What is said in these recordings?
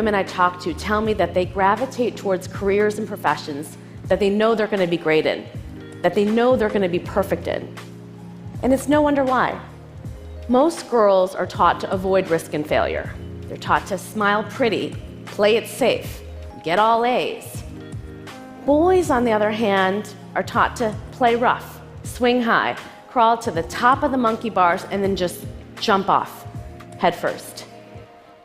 women I talk to tell me that they gravitate towards careers and professions that they know they're going to be great in, that they know they're going to be perfect in. And it's no wonder why. Most girls are taught to avoid risk and failure. They're taught to smile pretty, play it safe, get all A's. Boys, on the other hand, are taught to play rough, swing high, crawl to the top of the monkey bars, and then just jump off, head first.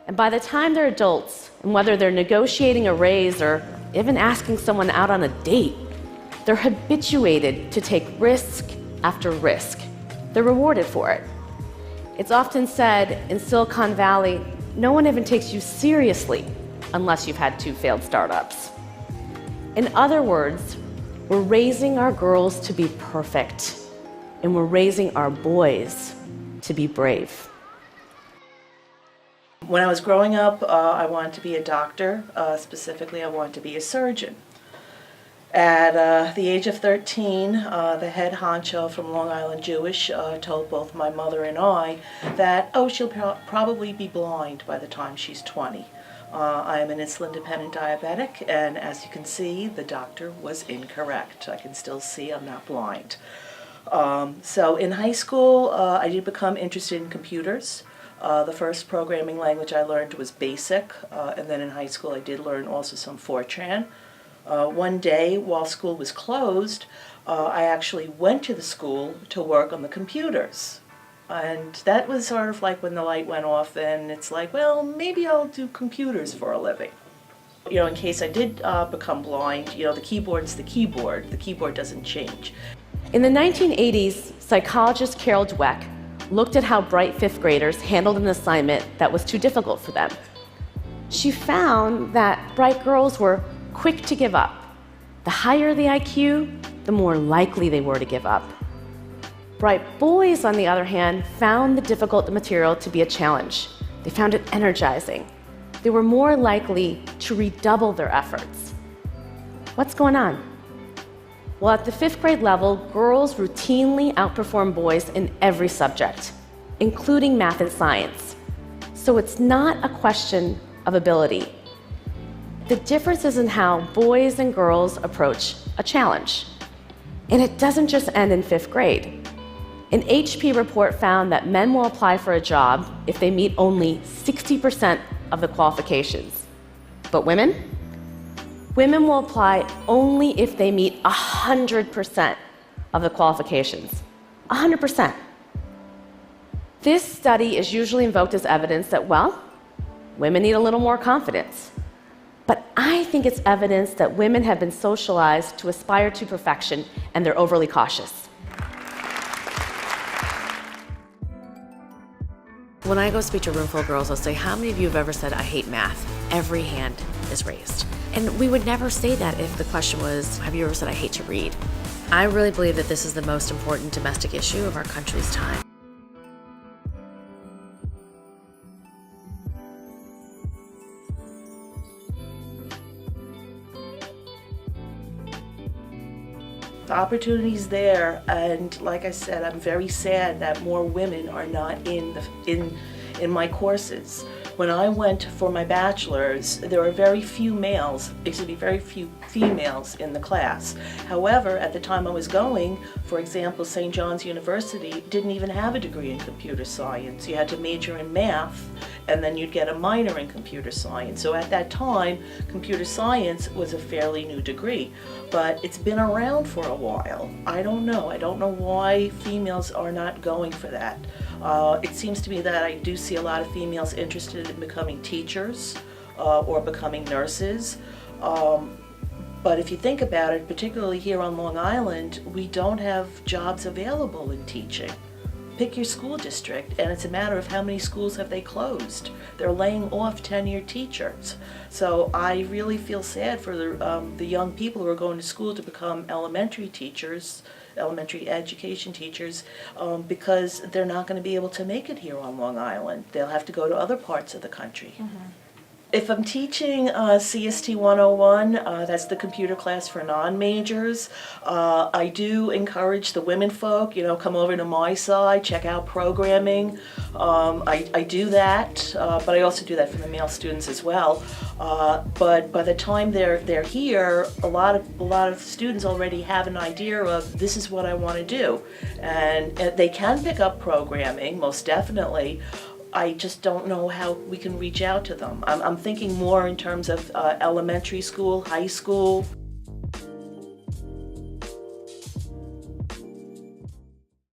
And by the time they're adults, and whether they're negotiating a raise or even asking someone out on a date, they're habituated to take risk after risk. They're rewarded for it. It's often said in Silicon Valley, no one even takes you seriously unless you've had 2 failed startups. In other words, we're raising our girls to be perfect, and we're raising our boys to be brave. When I was growing up, I wanted to be a doctor. Specifically, I wanted to be a surgeon. At the age of 13, the head honcho from Long Island Jewish told both my mother and I that, she'll probably be blind by the time she's 20. I am an insulin-dependent diabetic, and as you can see, the doctor was incorrect. I can still see, I'm not blind. So in high school, I did become interested in computers. The first programming language I learned was BASIC, and then in high school I did learn also some Fortran. One day, while school was closed, I actually went to the school to work on the computers. And that was sort of like when the light went off, and it's like, well, maybe I'll do computers for a living. In case I did become blind, the keyboard's the keyboard. The keyboard doesn't change. In the 1980s, psychologist Carol Dweck looked at how bright 5th graders handled an assignment that was too difficult for them. She found that bright girls were quick to give up. The higher the IQ, the more likely they were to give up. Bright boys, on the other hand, found the difficult material to be a challenge. They found it energizing. They were more likely to redouble their efforts. What's going on? Well, at the 5th grade level, girls routinely outperform boys in every subject, including math and science. So it's not a question of ability. The difference is in how boys and girls approach a challenge. And it doesn't just end in 5th grade. An HP report found that men will apply for a job if they meet only 60% of the qualifications. But women? Women will apply only if they meet 100% of the qualifications. 100%. This study is usually invoked as evidence that, women need a little more confidence. But I think it's evidence that women have been socialized to aspire to perfection, and they're overly cautious. When I go speak to a room full of girls, I'll say, how many of you have ever said, I hate math? Every hand is raised. And we would never say that if the question was, have you ever said, I hate to read? I really believe that this is the most important domestic issue of our country's time. The opportunity's there, and like I said, I'm very sad that more women are not in my courses. When I went for my bachelor's, there were very few females in the class. However, at the time I was going, for example, St. John's University didn't even have a degree in computer science. You had to major in math, and then you'd get a minor in computer science. So at that time, computer science was a fairly new degree, but it's been around for a while. I don't know why females are not going for that. It seems to me that I do see a lot of females interested in becoming teachers or becoming nurses. But if you think about it, particularly here on Long Island, we don't have jobs available in teaching. Pick your school district, and it's a matter of how many schools have they closed. They're laying off tenured teachers. So I really feel sad for the young people who are going to school to become elementary teachers, elementary education teachers, because they're not going to be able to make it here on Long Island. They'll have to go to other parts of the country. Mm-hmm. If I'm teaching CST 101, that's the computer class for non-majors, I do encourage the women folk, come over to my side, check out programming. I do that, but I also do that for the male students as well. But by the time they're here, a lot of students already have an idea of this is what I want to do, and they can pick up programming most definitely. I just don't know how we can reach out to them. I'm thinking more in terms of elementary school, high school.